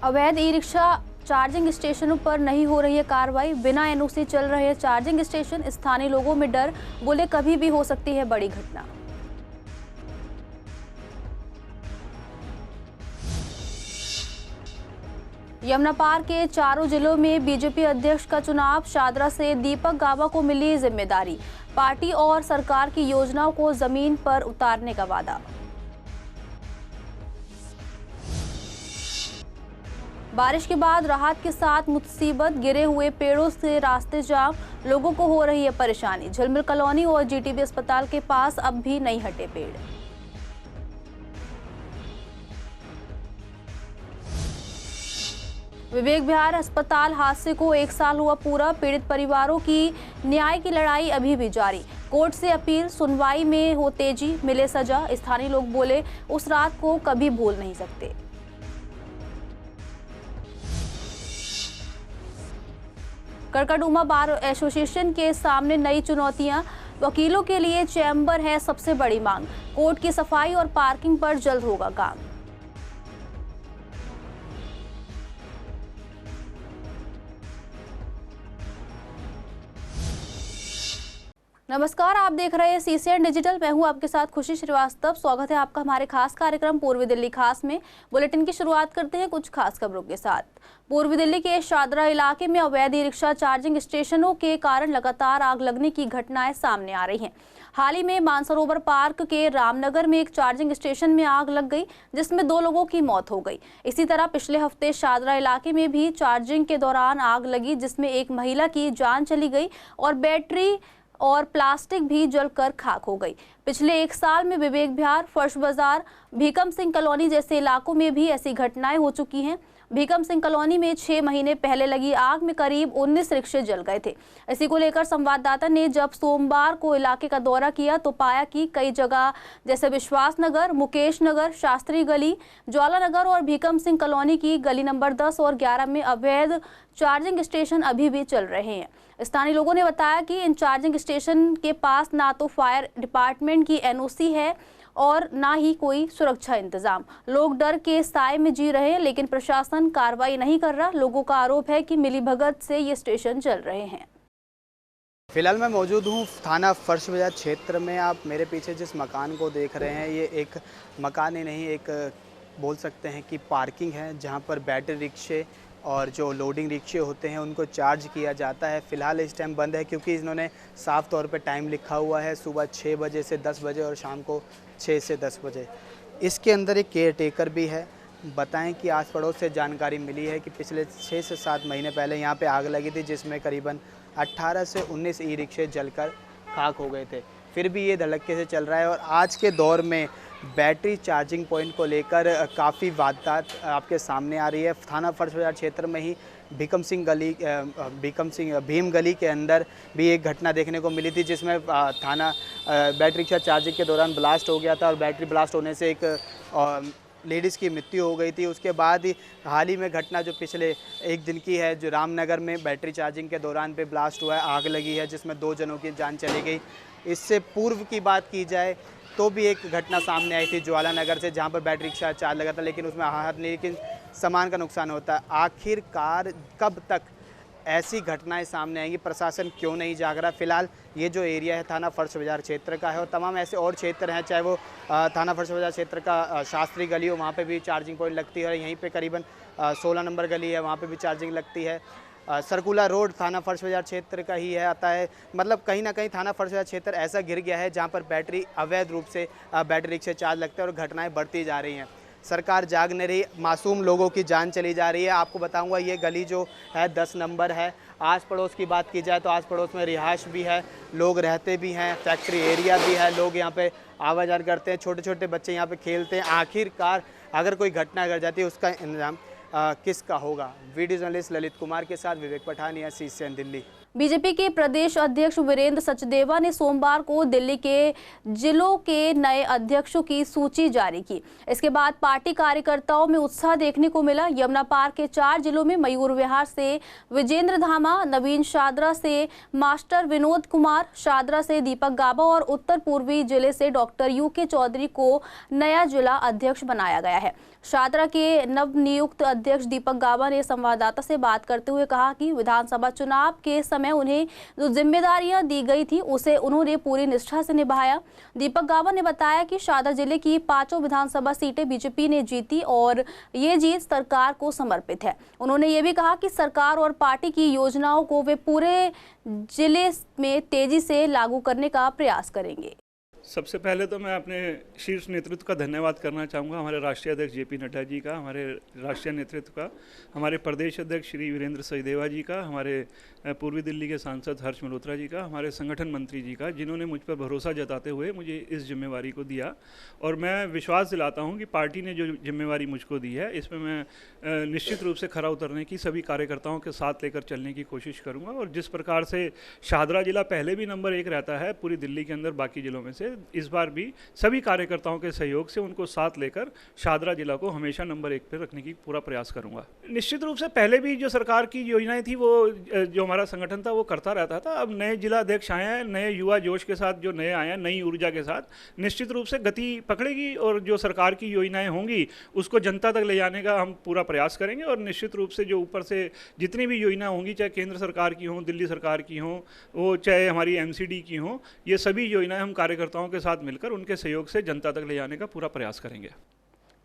अवैध e rickshaw charging स्टेशनों पर नहीं हो रही है कार्रवाई। बिना एनओसी चल रहे हैं चार्जिंग स्टेशन। स्थानीय लोगों में डर, बोले कभी भी हो सकती है बड़ी घटना। यमुना पार के चारों जिलों में बीजेपी अध्यक्ष का चुनाव। शादरा से दीपक गाबा को मिली जिम्मेदारी। पार्टी और सरकार की योजनाओं को जमीन पर उतारने का वादा। बारिश के बाद राहत के साथ मुसीबत। गिरे हुए पेड़ों से रास्ते जाम, लोगों को हो रही है परेशानी। झिलमिल कॉलोनी और जीटीबी अस्पताल के पास अब भी नहीं हटे पेड़। विवेक विहार अस्पताल हादसे को 1 साल हुआ पूरा। पीड़ित परिवारों की न्याय की लड़ाई अभी भी जारी। कोर्ट से अपील, सुनवाई में हो तेजी, मिले सजा। स्थानीय लोग बोले उस रात को कभी भूल नहीं सकते। करकटउमा बार एसोसिएशन के सामने नई चुनौतियां। वकीलों के लिए चैम्बर है सबसे बड़ी मांग। कोर्ट की सफाई और पार्किंग पर जल्द होगा काम। नमस्कार, आप देख रहे हैं सीसीएन डिजिटल। मैं हूं आपके साथ खुशी श्रीवास्तव। स्वागत है आपका हमारे खास कार्यक्रम पूर्वी दिल्ली खास में। बुलेटिन की शुरुआत करते हैं कुछ खास खबरों के साथ। पूर्वी दिल्ली के शादरा इलाके में अवैध ई-रिक्शा चार्जिंग स्टेशनों के कारण लगातार आग लगने की घटनाएं सामने आ रही हैं। हाल ही में मानसरोवर पार्क के रामनगर में एक चार्जिंग स्टेशन में आग लग गई, जिसमें 2 लोगों की मौत हो गई। इसी तरह पिछले हफ्ते शादरा इलाके में भी चार्जिंग के दौरान आग लगी, जिसमें एक महिला की जान चली गई और बैटरी और प्लास्टिक भी जलकर खाक हो गई। पिछले 1 साल में विवेक विहार, फर्श बाजार, भीकम सिंह कॉलोनी जैसे इलाकों में भी ऐसी घटनाएं हो चुकी हैं। भीकम सिंह कॉलोनी में 6 महीने पहले लगी आग में करीब 19 रिक्शे जल गए थे। इसी को लेकर संवाददाता ने जब सोमवार को इलाके का दौरा किया तो पाया कि कई जगह जैसे विश्वास नगर, मुकेश नगर, शास्त्री गली, ज्वाला नगर और भीकम सिंह कॉलोनी की गली नंबर 10 और 11 में अवैध चार्जिंग स्टेशन अभी भी चल रहे हैं। स्थानीय लोगों ने बताया कि इन चार्जिंग स्टेशन के पास ना तो फायर डिपार्टमेंट की एनओसी है और ना ही कोई सुरक्षा इंतजाम। लोग डर के साए में जी रहे हैं, लेकिन प्रशासन कार्रवाई नहीं कर रहा। लोगों का आरोप है कि मिलीभगत से ये स्टेशन चल रहे हैं। फिलहाल मैं मौजूद हूँ थाना फर्श बाजार क्षेत्र में। आप मेरे पीछे जिस मकान को देख रहे हैं, ये एक मकान ही नहीं, एक बोल सकते हैं कि पार्किंग है, जहाँ पर बैटरी रिक्शे और जो लोडिंग रिक्शे होते हैं उनको चार्ज किया जाता है। फ़िलहाल इस टाइम बंद है, क्योंकि इन्होंने साफ़ तौर पे टाइम लिखा हुआ है, सुबह 6 बजे से 10 बजे और शाम को 6 से 10 बजे। इसके अंदर एक केयर टेकर भी है। बताएं कि आस पड़ोस से जानकारी मिली है कि पिछले 6 से 7 महीने पहले यहाँ पे आग लगी थी, जिसमें करीबन 18 से 19 ई रिक्शे जलकर खाक हो गए थे। फिर भी ये धड़ल्ले से चल रहा है और आज के दौर में बैटरी चार्जिंग पॉइंट को लेकर काफ़ी वारदात आपके सामने आ रही है। थाना फर्श बाजार क्षेत्र में ही भीम गली के अंदर भी एक घटना देखने को मिली थी, जिसमें बैटरी रिक्शा चार्जिंग के दौरान ब्लास्ट हो गया था और बैटरी ब्लास्ट होने से एक लेडीज़ की मृत्यु हो गई थी। उसके बाद ही हाल ही में घटना जो पिछले 1 दिन की है, जो रामनगर में बैटरी चार्जिंग के दौरान पे ब्लास्ट हुआ है, आग लगी है, जिसमें 2 जनों की जान चली गई। इससे पूर्व की बात की जाए तो भी एक घटना सामने आई थी ज्वाला नगर से, जहाँ पर बैटरी रिक्शा चार्ज लगा था, लेकिन उसमें आहत नहीं, लेकिन सामान का नुकसान होता है। आखिरकार कब तक ऐसी घटनाएं सामने आएंगी? प्रशासन क्यों नहीं जाग रहा? फिलहाल ये जो एरिया है थाना फर्श बाजार क्षेत्र का है और तमाम ऐसे और क्षेत्र हैं, चाहे वो थाना फर्श बाजार क्षेत्र का शास्त्री गली हो, वहाँ पे भी चार्जिंग पॉइंट लगती है और यहीं पे करीबन 16 नंबर गली है, वहाँ पे भी चार्जिंग लगती है। सर्कुलर रोड थाना फर्श बाजार क्षेत्र का ही है आता है। मतलब कहीं ना कहीं थाना फर्श बाजार क्षेत्र ऐसा गिर गया है जहाँ पर बैटरी अवैध रूप से बैटरी रिक्शे चार्ज लगते हैं और घटनाएँ बढ़ती जा रही हैं। सरकार जाग नहीं रही, मासूम लोगों की जान चली जा रही है। आपको बताऊंगा ये गली जो है 10 नंबर है। आस पड़ोस की बात की जाए तो आस पड़ोस में रिहाइश भी है, लोग रहते भी हैं, फैक्ट्री एरिया भी है, लोग यहाँ पे आवाजाही करते हैं, छोटे छोटे बच्चे यहाँ पे खेलते हैं। आखिरकार अगर कोई घटना अगर जाती है उसका इंतजाम किसका होगा? वीडियो जर्नलिस्ट ललित कुमार के साथ विवेक पठानिया, सीसीएन दिल्ली। बीजेपी के प्रदेश अध्यक्ष वीरेंद्र सचदेवा ने सोमवार को दिल्ली के जिलों के नए अध्यक्षों की सूची जारी की। इसके बाद पार्टी कार्यकर्ताओं में उत्साह देखने को मिला। यमुना पार के 4 जिलों में मयूर विहार से विजेंद्र धामा, नवीन शादरा से मास्टर विनोद कुमार, शादरा से दीपक गाबा और उत्तर पूर्वी जिले से डॉक्टर यूके चौधरी को नया जिला अध्यक्ष बनाया गया है। शादरा के नवनियुक्त अध्यक्ष दीपक गाबा ने संवाददाता से बात करते हुए कहा कि विधानसभा चुनाव के समय उन्हें जो जिम्मेदारियां दी गई थी उसे उन्होंने पूरी निष्ठा से निभाया। दीपक गाबा ने बताया कि शादरा जिले की 5 विधानसभा सीटें बीजेपी ने जीती और ये जीत सरकार को समर्पित है। उन्होंने ये भी कहा कि सरकार और पार्टी की योजनाओं को वे पूरे जिले में तेजी से लागू करने का प्रयास करेंगे। सबसे पहले तो मैं अपने शीर्ष नेतृत्व का धन्यवाद करना चाहूँगा, हमारे राष्ट्रीय अध्यक्ष जेपी नड्डा जी का, हमारे राष्ट्रीय नेतृत्व का, हमारे प्रदेश अध्यक्ष श्री वीरेंद्र सचदेवा जी का, हमारे पूर्वी दिल्ली के सांसद हर्ष मल्होत्रा जी का, हमारे संगठन मंत्री जी का, जिन्होंने मुझ पर भरोसा जताते हुए मुझे इस जिम्मेवारी को दिया। और मैं विश्वास दिलाता हूँ कि पार्टी ने जो जिम्मेवारी मुझको दी है इसमें मैं निश्चित रूप से खरा उतरने की, सभी कार्यकर्ताओं के साथ लेकर चलने की कोशिश करूँगा। और जिस प्रकार से शादरा जिला पहले भी नंबर 1 रहता है पूरी दिल्ली के अंदर बाकी जिलों में से, इस बार भी सभी कार्यकर्ताओं के सहयोग से उनको साथ लेकर शादरा जिला को हमेशा नंबर 1 पर रखने की पूरा प्रयास करूंगा। निश्चित रूप से पहले भी जो सरकार की योजनाएं थी वो जो हमारा संगठन था वो करता रहता था। अब नए जिला अध्यक्ष आए हैं, नए युवा जोश के साथ जो नए आए हैं, नई ऊर्जा के साथ, निश्चित रूप से गति पकड़ेगी और जो सरकार की योजनाएं होंगी उसको जनता तक ले जाने का हम पूरा प्रयास करेंगे। और निश्चित रूप से जो ऊपर से जितनी भी योजना होंगी, चाहे केंद्र सरकार की हों, दिल्ली सरकार की हों, वो चाहे हमारी MCD की हों, ये सभी योजनाएं हम कार्यकर्ताओं के साथ मिलकर उनके सहयोग से जनता तक ले जाने का पूरा प्रयास करेंगे।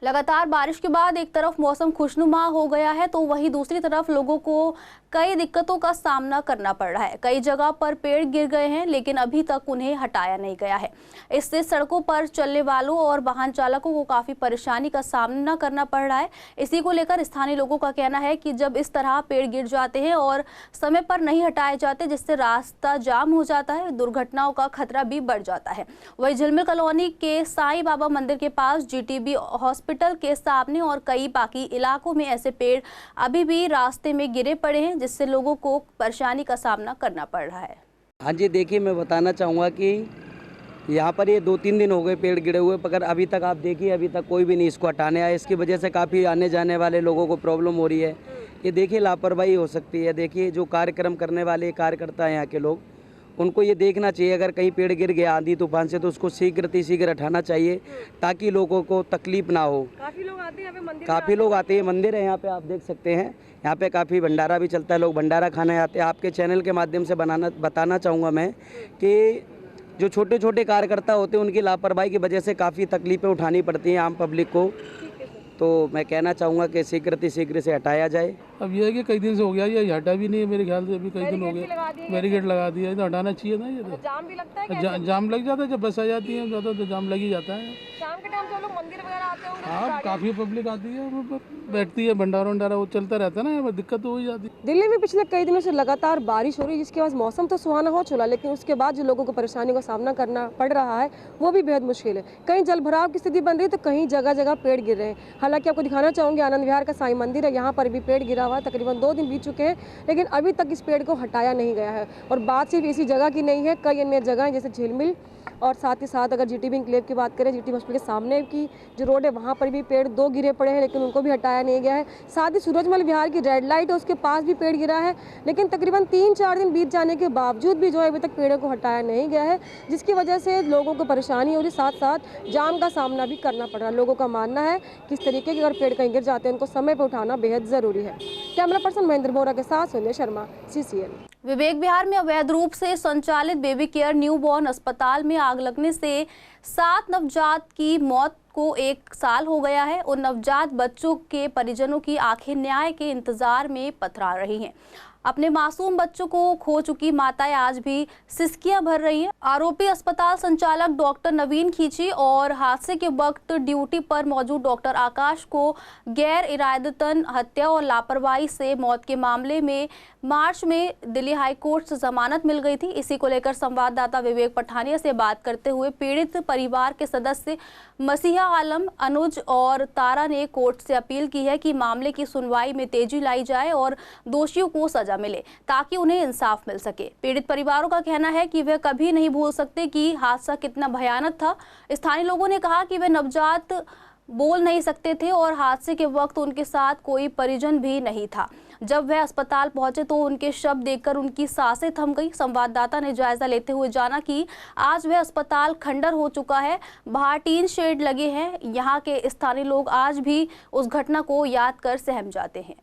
लगातार बारिश के बाद एक तरफ मौसम खुशनुमा हो गया है तो वहीं दूसरी तरफ लोगों को कई दिक्कतों का सामना करना पड़ रहा है। कई जगह पर पेड़ गिर गए हैं लेकिन अभी तक उन्हें हटाया नहीं गया है। इससे सड़कों पर चलने वालों और वाहन चालकों को काफी परेशानी का सामना करना पड़ रहा है। इसी को लेकर स्थानीय लोगों का कहना है कि जब इस तरह पेड़ गिर जाते हैं और समय पर नहीं हटाए जाते जिससे रास्ता जाम हो जाता है, दुर्घटनाओं का खतरा भी बढ़ जाता है। वहीं झिलमिल कॉलोनी के साईं बाबा मंदिर के पास, GTB हॉस्पिटल के सामने और कई बाकी इलाकों में ऐसे पेड़ अभी भी रास्ते में गिरे पड़े हैं जिससे लोगों को परेशानी का सामना करना पड़ रहा है। हाँ जी, देखिए मैं बताना चाहूँगा कि यहाँ पर ये 2-3 दिन हो गए पेड़ गिरे हुए, मगर अभी तक आप देखिए अभी तक कोई भी नहीं इसको हटाने आया। इसकी वजह से काफ़ी आने जाने वाले लोगों को प्रॉब्लम हो रही है। ये देखिए लापरवाही हो सकती है। देखिए जो कार्यक्रम करने वाले कार्यकर्ता हैं यहाँ के लोग, उनको ये देखना चाहिए अगर कहीं पेड़ गिर गया आंधी तूफान से तो उसको शीघ्र हटाना चाहिए ताकि लोगों को तकलीफ ना हो। काफ़ी लोग आते हैं, काफ़ी लोग आते हैं, मंदिर है यहाँ पे, आप देख सकते हैं। यहाँ पे काफ़ी भंडारा भी चलता है, लोग भंडारा खाने आते हैं। आपके चैनल के माध्यम से बताना चाहूँगा मैं कि जो छोटे छोटे कार्यकर्ता होते हैं उनकी लापरवाही की वजह से काफ़ी तकलीफ़ें उठानी पड़ती हैं आम पब्लिक को। तो मैं कहना चाहूँगा कि शीघ्र से हटाया जाए। अब ये है कि कई दिन से हो गया, ये हटा भी नहीं है मेरे ख्याल से, अभी कई दिन हो गए। बैरिकेड लगा दिया है तो हटाना चाहिए ना। ये तो जाम भी लगता है, जाम लग जाता है जब बस आ जाती है ज़्यादा तो जाम लग ही जाता है। शाम के टाइम तो लोग मंदिर वगैरह आते होंगे। हाँ, काफ़ी पब्लिक आती है, बैठती है, भंडारा वो चलता रहता है ना, यहाँ पर दिक्कत तो हो ही जाती है। दिल्ली में पिछले कई दिनों से लगातार बारिश हो रही है जिसके बाद मौसम तो सुहाना हो चला, लेकिन उसके बाद जो लोगों को परेशानी का सामना करना पड़ रहा है वो भी बेहद मुश्किल है। कहीं जल भराव की स्थिति बन रही है तो कहीं जगह जगह पेड़ गिर रहे हैं। हालांकि आपको दिखाना चाहूँगी आनंद विहार का साईं मंदिर है, यहाँ पर भी पेड़ गिरा हुआ है। तकरीबन 2 दिन बीत चुके हैं लेकिन अभी तक इस पेड़ को हटाया नहीं गया है। और बात सिर्फ इसी जगह की नहीं है, कई अन्य जगह हैं जैसे झिलमिल और साथ ही साथ अगर GTB एन्क्लेव की बात करें, GTB हॉस्पिटल के सामने की जो रोड है वहाँ पर भी पेड़ 2 गिरे पड़े हैं लेकिन उनको भी हटाया नहीं गया है। साथ ही सूरजमल विहार की रेड लाइट है उसके पास भी पेड़ गिरा है लेकिन तकरीबन 3-4 दिन बीत जाने के बावजूद भी जो है अभी तक पेड़ों को हटाया नहीं गया है, जिसकी वजह से लोगों को परेशानी हो रही, साथ साथ जाम का सामना भी करना पड़ रहा है। लोगों का मानना है कि इस तरीके के अगर पेड़ कहीं गिर जाते हैं उनको समय पर उठाना बेहद ज़रूरी है। कैमरा पर्सन महेंद्र बोरा के साथ संजय शर्मा, CCN। विवेक विहार में अवैध रूप से संचालित बेबी केयर न्यूबॉर्न अस्पताल में आग लगने से 7 नवजात की मौत को 1 साल हो गया है और नवजात बच्चों के परिजनों की आंखें न्याय के इंतजार में पथरा रही हैं। अपने मासूम बच्चों को खो चुकी माताएं आज भी सिसकियां भर रही हैं। आरोपी अस्पताल संचालक डॉक्टर नवीन खींची और हादसे के वक्त ड्यूटी पर मौजूद डॉक्टर आकाश को गैर इरादतन हत्या और लापरवाही से मौत के मामले में मार्च में दिल्ली हाई कोर्ट से जमानत मिल गई थी। इसी को लेकर संवाददाता विवेक पठानिया से बात करते हुए पीड़ित परिवार के सदस्य मसीहा आलम, अनुज और तारा ने कोर्ट से अपील की है कि मामले की सुनवाई में तेजी लाई जाए और दोषियों को सजा मिले ताकि उन्हें इंसाफ मिल सके। पीड़ित परिवारों का कहना है कि वे कभी नहीं भूल सकते कि हादसा कितना भयानक था। स्थानीय लोगों ने कहा कि वे नवजात बोल नहीं सकते थे और हादसे के वक्त उनके साथ कोई परिजन भी नहीं था। जब वह अस्पताल पहुंचे तो उनके शव देखकर उनकी सांसें थम गई। संवाददाता ने जायजा लेते हुए जाना कि आज वह अस्पताल खंडर हो चुका है, बाहर टीन शेड लगे हैं। यहाँ के स्थानीय लोग आज भी उस घटना को याद कर सहम जाते हैं।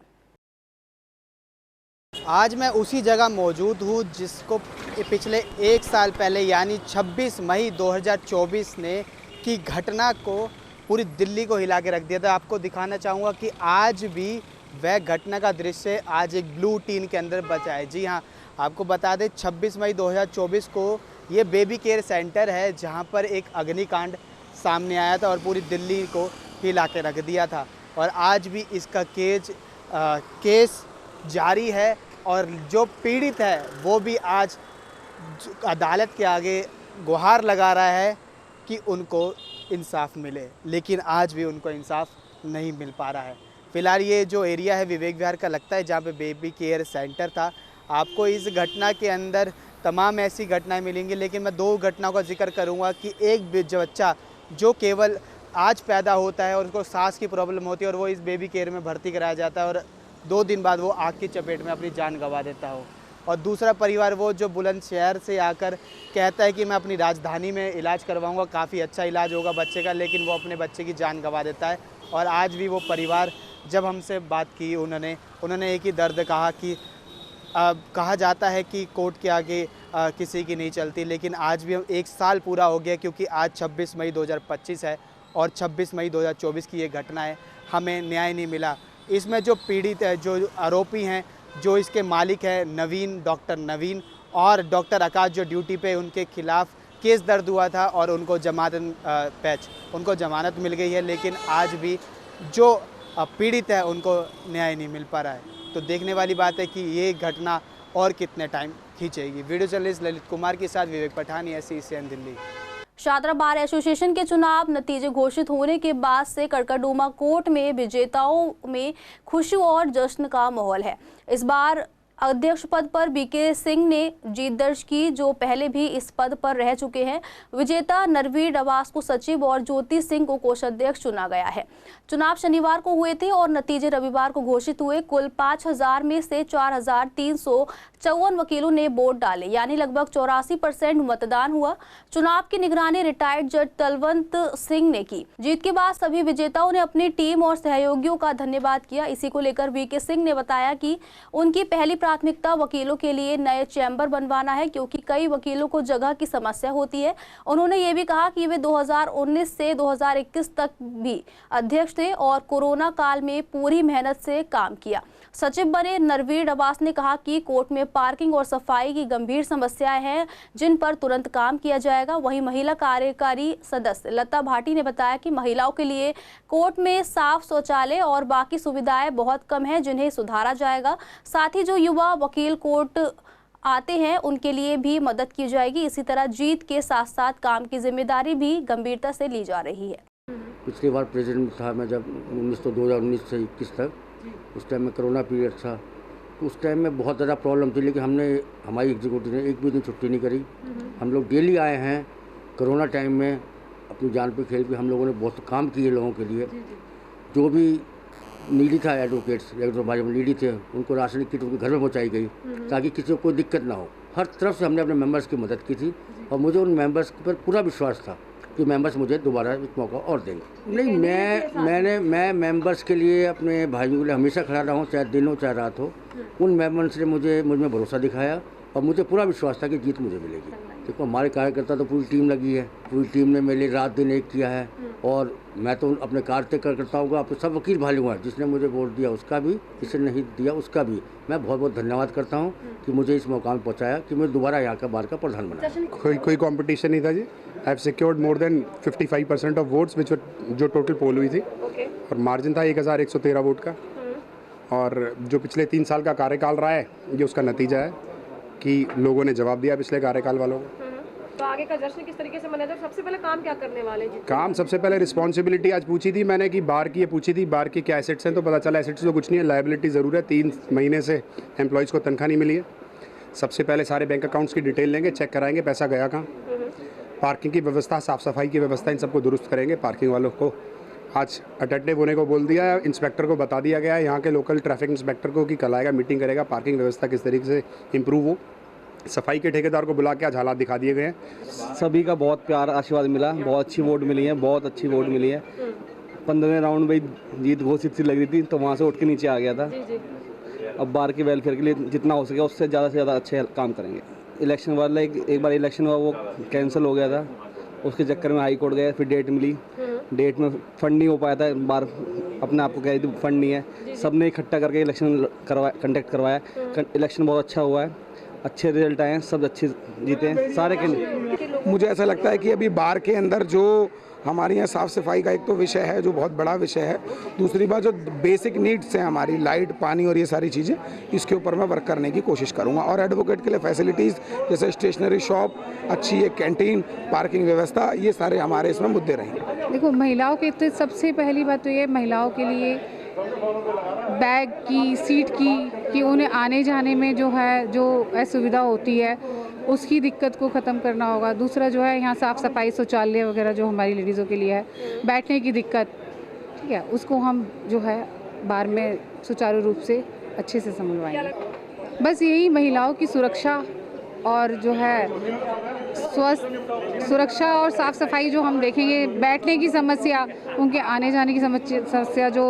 आज मैं उसी जगह मौजूद हूँ जिसको पिछले 1 साल पहले यानी 26 मई 2024 ने की घटना को पूरी दिल्ली को हिला के रख दिया था। आपको दिखाना चाहूँगा कि आज भी वह घटना का दृश्य आज एक ब्लू टीन के अंदर बचा है। जी हाँ, आपको बता दें 26 मई 2024 को ये बेबी केयर सेंटर है जहाँ पर एक अग्निकांड सामने आया था और पूरी दिल्ली को हिला के रख दिया था। और आज भी इसका केस जारी है और जो पीड़ित है वो भी आज अदालत के आगे गुहार लगा रहा है कि उनको इंसाफ मिले, लेकिन आज भी उनको इंसाफ नहीं मिल पा रहा है। फ़िलहाल ये जो एरिया है विवेक विहार का लगता है जहाँ पे बेबी केयर सेंटर था। आपको इस घटना के अंदर तमाम ऐसी घटनाएं मिलेंगी, लेकिन मैं 2 घटनाओं का जिक्र करूँगा कि एक बच्चा जो केवल आज पैदा होता है और उसको सांस की प्रॉब्लम होती है और वो इस बेबी केयर में भर्ती कराया जाता है और 2 दिन बाद वो आग की चपेट में अपनी जान गंवा देता हो। और दूसरा परिवार वो जो बुलंदशहर से आकर कहता है कि मैं अपनी राजधानी में इलाज करवाऊंगा, काफ़ी अच्छा इलाज होगा बच्चे का, लेकिन वो अपने बच्चे की जान गंवा देता है। और आज भी वो परिवार जब हमसे बात की उन्होंने एक ही दर्द कहा कि कहा जाता है कि कोर्ट के आगे किसी की नहीं चलती, लेकिन आज भी 1 साल पूरा हो गया क्योंकि आज 26 मई 2025 है और 26 मई 2024 की ये घटना है। हमें न्याय नहीं मिला। इसमें जो पीड़ित है, जो आरोपी हैं, जो इसके मालिक है नवीन, डॉक्टर नवीन और डॉक्टर आकाश जो ड्यूटी पे, उनके खिलाफ केस दर्ज हुआ था और उनको जमानत मिल गई है, लेकिन आज भी जो पीड़ित है उनको न्याय नहीं मिल पा रहा है। तो देखने वाली बात है कि ये घटना और कितने टाइम खींचेगी। वीडियो जर्नलिस्ट ललित कुमार के साथ विवेक पठानी, SCCN दिल्ली। शात्रा बार एसोसिएशन के चुनाव नतीजे घोषित होने के बाद से कड़कड़डूमा कोर्ट में विजेताओं में खुशी और जश्न का माहौल है। इस बार अध्यक्ष पद पर BK सिंह ने जीत दर्ज की, जो पहले भी इस पद पर रह चुके हैं। विजेता नरवीर डबास को सचिव और ज्योति सिंह को कोषाध्यक्ष चुना गया है। चुनाव शनिवार को हुए थे और नतीजे रविवार को घोषित हुए। कुल 5000 में से 4354 वकीलों ने वोट डाले, यानी लगभग 84% मतदान हुआ। चुनाव की निगरानी रिटायर्ड जज तलवंत सिंह ने की। जीत के बाद सभी विजेताओं ने अपनी टीम और सहयोगियों का धन्यवाद किया। इसी को लेकर BK सिंह ने बताया कि उनकी पहली प्राथमिकता वकीलों के लिए नए चैम्बर बनवाना है, क्योंकि कई वकीलों को जगह की समस्या होती है। उन्होंने ये भी कहा कि वे 2019 से 2021 तक भी अध्यक्ष थे और कोरोना काल में पूरी मेहनत से काम किया। सचिव बने नरवीर डबास ने कहा कि कोर्ट में पार्किंग और सफाई की गंभीर समस्याएं हैं, जिन पर तुरंत काम किया जाएगा। वहीं महिला कार्यकारी सदस्य लता भाटी ने बताया कि महिलाओं के लिए कोर्ट में साफ शौचालय और बाकी सुविधाएं बहुत कम हैं, जिन्हें सुधारा जाएगा। साथ ही जो युवा वकील कोर्ट आते हैं उनके लिए भी मदद की जाएगी। इसी तरह जीत के साथ साथ काम की जिम्मेदारी भी गंभीरता से ली जा रही है। पिछली बार प्रेसिडेंट था मैं जब 2019 से 21 तक, उस टाइम में कोरोना पीरियड था। उस टाइम में बहुत ज़्यादा प्रॉब्लम थी, लेकिन हमारी एग्जीक्यूटिव ने एक भी दिन छुट्टी नहीं करी। हम लोग डेली आए हैं। कोरोना टाइम में अपनी जान पे खेल के हम लोगों ने बहुत काम किए लोगों के लिए। जो भी नीडी था, एडवोकेट्स भाई नीडी थे, उनको राशन किट उनके घर में पहुँचाई गई ताकि किसी को कोई दिक्कत ना हो। हर तरफ से हमने अपने मेंबर्स की मदद की थी और मुझे उन मेंबर्स पर पूरा विश्वास था कि मेंबर्स मुझे दोबारा एक मौका और देंगे। नहीं, मैं मेंबर्स के लिए, अपने भाइयों के लिए हमेशा खड़ा रहा हूँ, चाहे दिन हो चाहे रात हो। उन मेंबर्स ने मुझ में भरोसा दिखाया और मुझे पूरा विश्वास था कि जीत मुझे मिलेगी। देखो, हमारे कार्यकर्ता तो पूरी टीम लगी है, पूरी टीम ने मेरे लिए रात दिन एक किया है। और मैं तो अपने कार्यकर्ताओं का, अपने सब वकील भाइयों हैं, जिसने मुझे वोट दिया उसका भी, जिसने नहीं दिया उसका भी मैं बहुत बहुत धन्यवाद करता हूँ कि मुझे इस मौका में पहुँचाया कि मैं दोबारा यहाँ का बार का प्रधान बना। कोई कंपटीशन नहीं था जी। I have secured more than 55% of votes जो टोटल पोल हुई थी। और मार्जिन था 1113 वोट का। और जो पिछले 3 साल का कार्यकाल रहा है, ये उसका नतीजा है कि लोगों ने जवाब दिया पिछले कार्यकाल वालों को। तो आगे का जश्न किस तरीके से मनाया? सबसे पहले काम क्या करने वाले हैं? काम सबसे पहले रिस्पॉन्सिबिलिटी आज पूछी थी मैंने कि बार की, ये पूछी थी बार की क्या एसेट्स हैं, तो पता चला एसेट्स तो कुछ नहीं है, लायबिलिटी ज़रूर है। 3 महीने से एम्प्लॉयज़ को तनख्वाह नहीं मिली है। सबसे पहले सारे बैंक अकाउंट्स की डिटेल लेंगे, चेक कराएंगे पैसा गया कहाँ। पार्किंग की व्यवस्था, साफ़ सफाई की व्यवस्था, इन सबको दुरुस्त करेंगे। पार्किंग वालों को आज अटेंटिव होने को बोल दिया है, इंस्पेक्टर को बता दिया गया है यहाँ के लोकल ट्रैफिक इंस्पेक्टर को कि कल आएगा, मीटिंग करेगा, पार्किंग व्यवस्था किस तरीके से इम्प्रूव हो। सफाई के ठेकेदार को बुला के आज हालात दिखा दिए गए हैं। सभी का बहुत प्यार आशीर्वाद मिला, बहुत अच्छी वोट मिली है, बहुत अच्छी वोट मिली है। 15वें राउंड में जीत घोषित सी लग रही थी तो वहाँ से उठ के नीचे आ गया था। अब बार के वेलफेयर के लिए जितना हो सके उससे ज़्यादा अच्छे काम करेंगे। इलेक्शन वाला एक बार इलेक्शन हुआ वो कैंसिल हो गया था, उसके चक्कर में हाई कोर्ट गया, फिर डेट मिली, डेट में फंड नहीं हो पाया था, बार अपने आप को कह दी फंड नहीं है, सब ने इकट्ठा करके इलेक्शन कंडक्ट करवाया। इलेक्शन बहुत अच्छा हुआ है, अच्छे रिजल्ट आए हैं, सब अच्छे जीते हैं सारे के। मुझे ऐसा लगता है कि अभी बार के अंदर जो हमारे यहाँ साफ़ सफाई का एक तो विषय है जो बहुत बड़ा विषय है, दूसरी बात जो बेसिक नीड्स हैं हमारी लाइट, पानी और ये सारी चीज़ें, इसके ऊपर मैं वर्क करने की कोशिश करूँगा। और एडवोकेट के लिए फैसिलिटीज़ जैसे स्टेशनरी शॉप, अच्छी एक कैंटीन, पार्किंग व्यवस्था, ये सारे हमारे इसमें मुद्दे रहेंगे। देखो, महिलाओं के तो सबसे पहली बात तो ये महिलाओं के लिए बैग की, सीट की, कि उन्हें आने जाने में जो है जो असुविधा होती है उसकी दिक्कत को ख़त्म करना होगा। दूसरा जो है यहाँ साफ़ सफाई, शौचालय वगैरह जो हमारी लेडीज़ों के लिए है, बैठने की दिक्कत, ठीक है, उसको हम जो है बार में सुचारू रूप से अच्छे से संभलवाएंगे। बस यही महिलाओं की सुरक्षा और जो है स्वस्थ सुरक्षा और साफ़ सफाई जो हम देखेंगे, बैठने की समस्या, उनके आने जाने की समस्या जो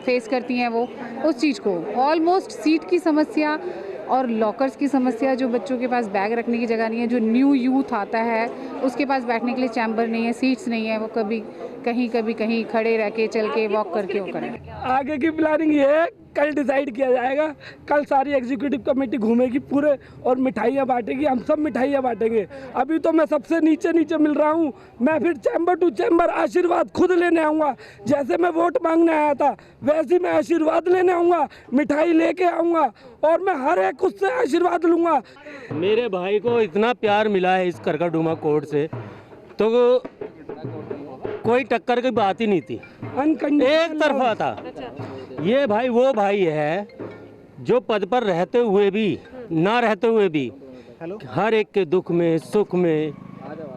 फेस करती हैं वो, उस चीज़ को ऑलमोस्ट सीट की समस्या और लॉकर्स की समस्या, जो बच्चों के पास बैग रखने की जगह नहीं है, जो न्यू यूथ आता है उसके पास बैठने के लिए चैम्बर नहीं है, सीट्स नहीं है, वो कभी कहीं खड़े रह के, चल के, वॉक करके वो करें। आगे की प्लानिंग ये है, कल डिसाइड किया जाएगा, कल सारी एग्जीक्यूटिव कमेटी घूमेगी पूरे और मिठाइयाँ बांटेगी, हम सब मिठाइयाँ बांटेंगे। अभी तो मैं सबसे नीचे मिल रहा हूँ, मैं फिर चैम्बर टू चैम्बर आशीर्वाद खुद लेने आऊँगा। जैसे मैं वोट मांगने आया था वैसे मैं आशीर्वाद लेने आऊँगा, मिठाई लेके आऊँगा और मैं हर एक उससे आशीर्वाद लूँगा। मेरे भाई को इतना प्यार मिला है इस करकरडुमा कोर्ट से, तो कोई टक्कर की बात ही नहीं थी, एक तरफा था। ये भाई वो भाई है जो पद पर रहते हुए भी, ना रहते हुए भी, हर एक के दुख में, सुख में,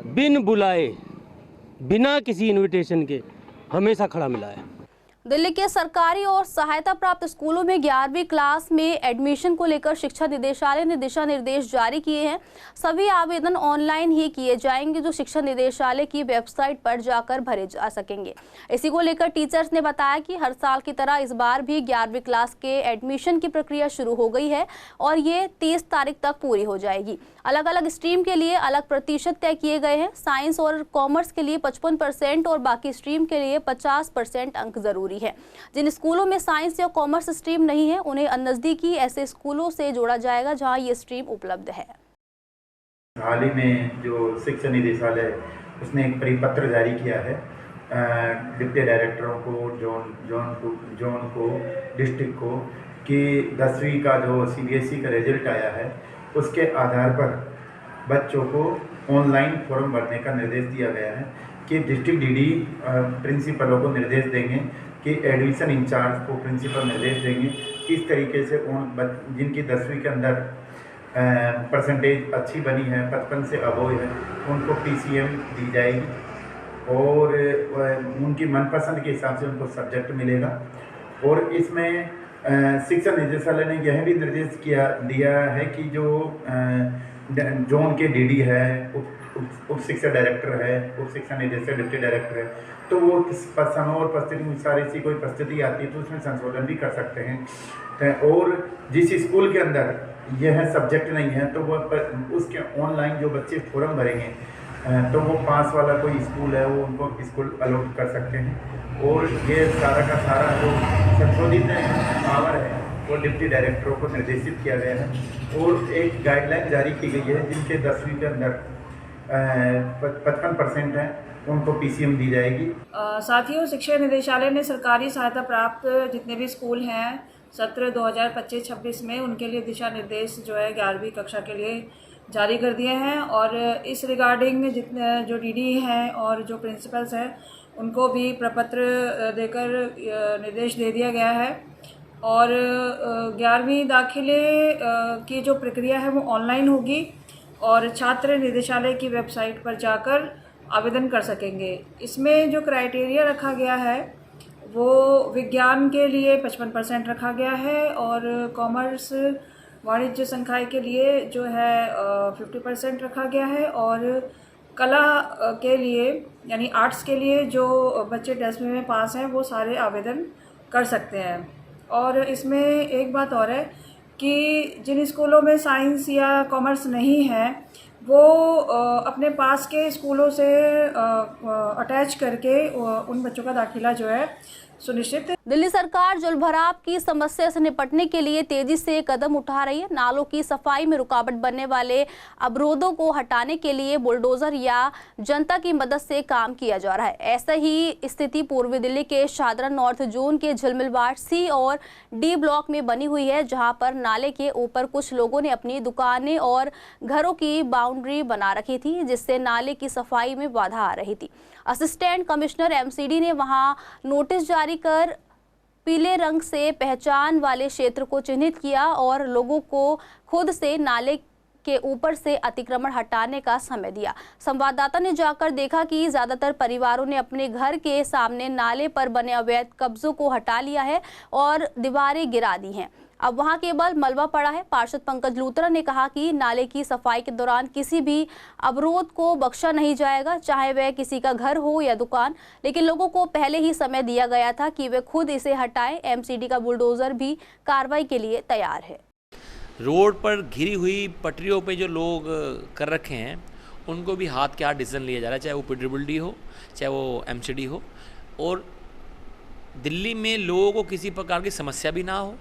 बिन बुलाए, बिना किसी इनविटेशन के हमेशा खड़ा मिला है। दिल्ली के सरकारी और सहायता प्राप्त स्कूलों में 11वीं क्लास में एडमिशन को लेकर शिक्षा निदेशालय ने दिशा निर्देश जारी किए हैं। सभी आवेदन ऑनलाइन ही किए जाएंगे, जो शिक्षा निदेशालय की वेबसाइट पर जाकर भरे जा सकेंगे। इसी को लेकर टीचर्स ने बताया कि हर साल की तरह इस बार भी 11वीं क्लास के एडमिशन की प्रक्रिया शुरू हो गई है और ये 30 तारीख तक पूरी हो जाएगी। अलग अलग स्ट्रीम के लिए अलग प्रतिशत तय किए गए हैं। साइंस और कॉमर्स के लिए 55% और बाकी स्ट्रीम के लिए 50% अंक जरूरी है। जिन स्कूलों में साइंस या कॉमर्स स्ट्रीम नहीं है उन्हें नजदीकी ऐसे स्कूलों से जोड़ा जाएगा जहां ये स्ट्रीम उपलब्ध है। हाल ही में जो शिक्षा निदेशालय उसने एक परिपत्र जारी किया है डिप्टी डायरेक्टरों को, जोन को, डिस्ट्रिक्ट को, कि 10वीं का जो CBSE का रिजल्ट आया है उसके आधार पर बच्चों को ऑनलाइन फॉर्म भरने का निर्देश दिया गया है कि डिस्ट्रिक्ट DD प्रिंसिपलों को निर्देश देंगे कि एडमिशन इंचार्ज को प्रिंसिपल निर्देश देंगे किस तरीके से जिनकी 10वीं के अंदर परसेंटेज अच्छी बनी है, 55 से अबव है, उनको PCM दी जाएगी और उनकी मनपसंद के हिसाब से उनको सब्जेक्ट मिलेगा। और इसमें शिक्षा निदेशालय ने यह भी निर्देश दिया है कि जो जोन के DD है, उप शिक्षा डायरेक्टर है, उप शिक्षा निदेशक डिप्टी डायरेक्टर है, तो वो समय और परिस्थिति अनुसार ऐसी कोई परिस्थिति आती है तो उसमें संशोधन भी कर सकते हैं। और जिस स्कूल के अंदर यह सब्जेक्ट नहीं है तो वह उसके ऑनलाइन जो बच्चे फॉर्म भरेंगे तो वो पास वाला कोई स्कूल है वो उनको स्कूल अलॉट कर सकते हैं। और ये सारा का सारा जो संशोधित पावर है वो डिप्टी डायरेक्टरों को निर्देशित किया गया है और एक गाइडलाइन जारी की गई है जिनके 10वीं के अंदर 55% है उनको PCM दी जाएगी। साथियों, शिक्षा निदेशालय ने सरकारी सहायता प्राप्त जितने भी स्कूल हैं सत्र 2025-26 में उनके लिए दिशा निर्देश जो है 11वीं कक्षा के लिए जारी कर दिए हैं और इस रिगार्डिंग जितने जो DD हैं और जो प्रिंसिपल्स हैं उनको भी प्रपत्र देकर निर्देश दे दिया गया है। और 11वीं दाखिले की जो प्रक्रिया है वो ऑनलाइन होगी और छात्र निदेशालय की वेबसाइट पर जाकर आवेदन कर सकेंगे। इसमें जो क्राइटेरिया रखा गया है वो विज्ञान के लिए 55% रखा गया है और कॉमर्स वाणिज्य संकाय के लिए जो है 50% रखा गया है और कला के लिए यानी आर्ट्स के लिए जो बच्चे 10वीं में पास हैं वो सारे आवेदन कर सकते हैं। और इसमें एक बात और है कि जिन स्कूलों में साइंस या कॉमर्स नहीं है वो अपने पास के स्कूलों से अटैच करके उन बच्चों का दाखिला जो है सुनिश्चित। दिल्ली सरकार जलभराव की समस्या से निपटने के लिए तेजी से कदम उठा रही है। नालों की सफाई में रुकावट बनने वाले अवरोधों को हटाने के लिए बुलडोजर या जनता की मदद से काम किया जा रहा है। ऐसा ही स्थिति पूर्वी दिल्ली के शादरा नॉर्थ जोन के झिलमिल वार्ड सी और डी ब्लॉक में बनी हुई है, जहां पर नाले के ऊपर कुछ लोगों ने अपनी दुकानें और घरों की बाउंड्री बना रखी थी, जिससे नाले की सफाई में बाधा आ रही थी। असिस्टेंट कमिश्नर एमसीडी ने वहां नोटिस जारी कर पीले रंग से पहचान वाले क्षेत्र को चिन्हित किया और लोगों को खुद से नाले के ऊपर से अतिक्रमण हटाने का समय दिया। संवाददाता ने जाकर देखा कि ज्यादातर परिवारों ने अपने घर के सामने नाले पर बने अवैध कब्जों को हटा लिया है और दीवारें गिरा दी हैं। अब वहां केवल मलबा पड़ा है। पार्षद पंकज लूथरा ने कहा कि नाले की सफाई के दौरान किसी भी अवरोध को बख्शा नहीं जाएगा, चाहे वह किसी का घर हो या दुकान, लेकिन लोगों को पहले ही समय दिया गया था कि वे खुद इसे हटाएं। एमसीडी का बुलडोजर भी कार्रवाई के लिए तैयार है। रोड पर घिरी हुई पटरियों पे जो लोग कर रखे हैं उनको भी हाथ के हाथ डिसीजन लिया जा रहा है, चाहे वो पीडब्ल्यूडी हो चाहे वो एमसीडी हो, और दिल्ली में लोगों को किसी प्रकार की समस्या भी ना हो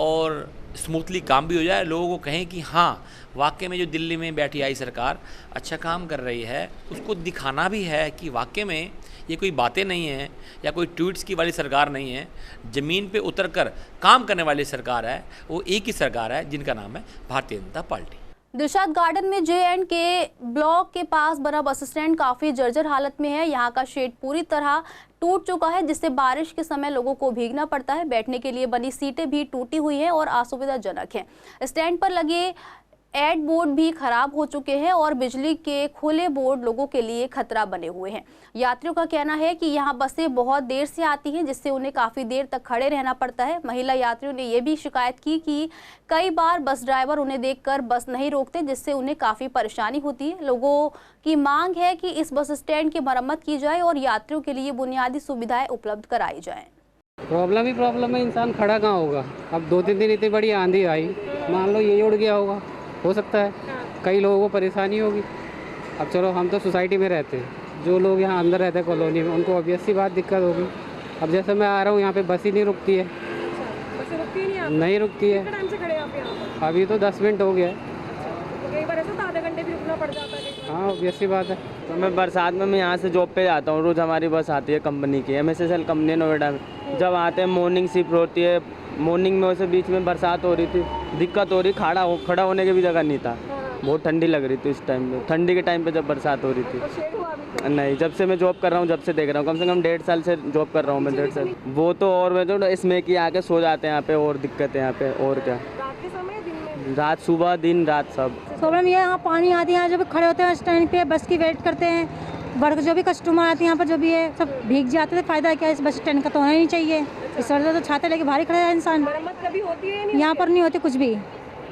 और स्मूथली काम भी हो जाए। लोगों को कहें कि हाँ वाकई में जो दिल्ली में बैठी आई सरकार अच्छा काम कर रही है, उसको दिखाना भी है कि वाकई में ये कोई बातें नहीं हैं या कोई ट्वीट्स की वाली सरकार नहीं है। ज़मीन पे उतरकर काम करने वाली सरकार है, वो एक ही सरकार है जिनका नाम है भारतीय जनता पार्टी। दिलशाद गार्डन में जे.एंड के ब्लॉक के पास बना बस स्टैंड काफी जर्जर हालत में है। यहाँ का शेड पूरी तरह टूट चुका है, जिससे बारिश के समय लोगों को भीगना पड़ता है। बैठने के लिए बनी सीटें भी टूटी हुई हैं और असुविधाजनक हैं। स्टैंड पर लगे एड बोर्ड भी खराब हो चुके हैं और बिजली के खुले बोर्ड लोगों के लिए खतरा बने हुए हैं। यात्रियों का कहना है कि यहाँ बसें बहुत देर से आती हैं, जिससे उन्हें काफ़ी देर तक खड़े रहना पड़ता है। महिला यात्रियों ने यह भी शिकायत की कि कई बार बस ड्राइवर उन्हें देखकर बस नहीं रोकते, जिससे उन्हें काफ़ी परेशानी होती है। लोगों की मांग है कि इस बस स्टैंड की मरम्मत की जाए और यात्रियों के लिए बुनियादी सुविधाएं उपलब्ध कराई जाएँ। प्रॉब्लम ही प्रॉब्लम है, इंसान खड़ा कहाँ होगा। अब 2-3 दिन इतनी बड़ी आंधी आई, मान लो ये उड़ गया होगा, हो सकता है कई लोगों को परेशानी होगी। अब चलो हम तो सोसाइटी में रहते हैं, जो लोग यहाँ अंदर रहते हैं कॉलोनी में, उनको ऑब्वियसली बात दिक्कत होगी। अब जैसे मैं आ रहा हूँ यहाँ पे बस ही नहीं रुकती है। बसें रुकती ही नहीं रुकती है। कितने टाइम से खड़े हैं आप यहाँ? अभी तो 10 मिनट हो गया है। कई बार ऐसा तो आधे घंटे भी रुकना पड़ जाता है। हाँ ऑब्वियसली बात है। तो मैं बरसात में मैं यहाँ से जॉब पे जाता हूँ, रोज़ हमारी बस आती है कंपनी की, MSSL कंपनी नोएडा में। जब आते हैं मॉर्निंग शिफ्ट होती है, मॉर्निंग में वैसे बीच में बरसात हो रही थी, दिक्कत हो रही, खड़ा होने की भी जगह नहीं था। बहुत ठंडी लग रही थी उस टाइम में, ठंडी के टाइम पे जब बरसात हो रही थी। नहीं, जब से मैं जॉब कर रहा हूँ, जब से देख रहा हूँ, कम से कम 1.5 साल से जॉब कर रहा हूँ मैं, 1.5 साल। वो तो और मैं तो इसमें कि आके सो जाते हैं यहाँ पे, और दिक्कत है यहाँ पे। और क्या, रात सुबह दिन रात सब प्रॉब्लम ये है। यहाँ पानी आती है, यहाँ जब खड़े होते हैं स्टैंड पे बस की वेट करते हैं, वर्ग जो भी कस्टमर आते हैं यहाँ पर जो भी है सब भीग जाते हैं। फायदा क्या है, इस बस स्टैंड का तो होना ही नहीं चाहिए। इस वजह तो छाते लेके भारी खड़ा है इंसान। कभी होती है यहाँ पर नहीं होती कुछ भी,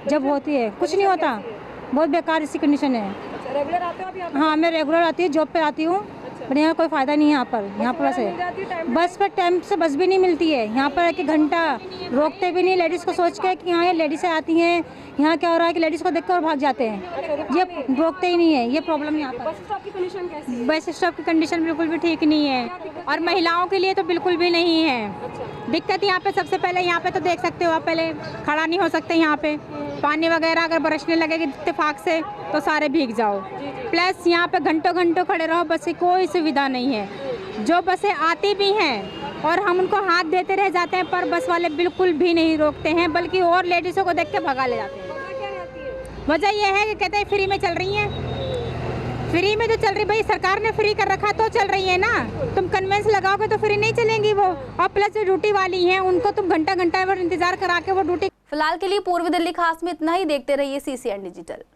जब होती है कुछ नहीं होता। बहुत बेकार इसकी कंडीशन है। रेगुलर आते हो आप यहाँ? हाँ मैं रेगुलर आती हूँ, जॉब पे आती हूँ, पर यहाँ कोई फ़ायदा नहीं है। यहाँ पर बस है, बस पर टाइम से बस भी नहीं मिलती है। यहाँ पर 1 घंटा रोकते भी नहीं लेडीज़ को, सोच के कि हाँ ये लेडीज़ें आती हैं, यहाँ क्या हो रहा है कि लेडीज़ को देख कर भाग जाते हैं। ये रोकते ही नहीं है, ये प्रॉब्लम यहाँ पर। बस स्टॉप की कंडीशन कैसी है? बस स्टॉप की कंडीशन बिल्कुल भी ठीक नहीं है, और महिलाओं के लिए तो बिल्कुल भी नहीं है। दिक्कत यहाँ पे सबसे पहले, यहाँ पे तो देख सकते हो आप, पहले खड़ा नहीं हो सकते यहाँ पे। पानी वगैरह अगर बरसने लगेगी इत्तेफाक से तो सारे भीग जाओ। प्लस यहाँ पे घंटों घंटों खड़े रहो, बस की कोई सुविधा नहीं है। जो बसें आती भी हैं और हम उनको हाथ देते रह जाते हैं, पर बस वाले बिल्कुल भी नहीं रोकते हैं, बल्कि और लेडीज़ों को देख के भगा ले जाते हैं। वजह यह है कि कहते हैं फ्री में चल रही हैं। फ्री में जो चल रही, भाई सरकार ने फ्री कर रखा तो चल रही है ना। तुम कन्वेंस लगाओगे तो फ्री नहीं चलेंगी वो। और प्लस जो ड्यूटी वाली हैं उनको तुम घंटा इंतजार करा के वो ड्यूटी। फिलहाल के लिए पूर्वी दिल्ली खास में इतना ही। देखते रहिए CCN डिजिटल।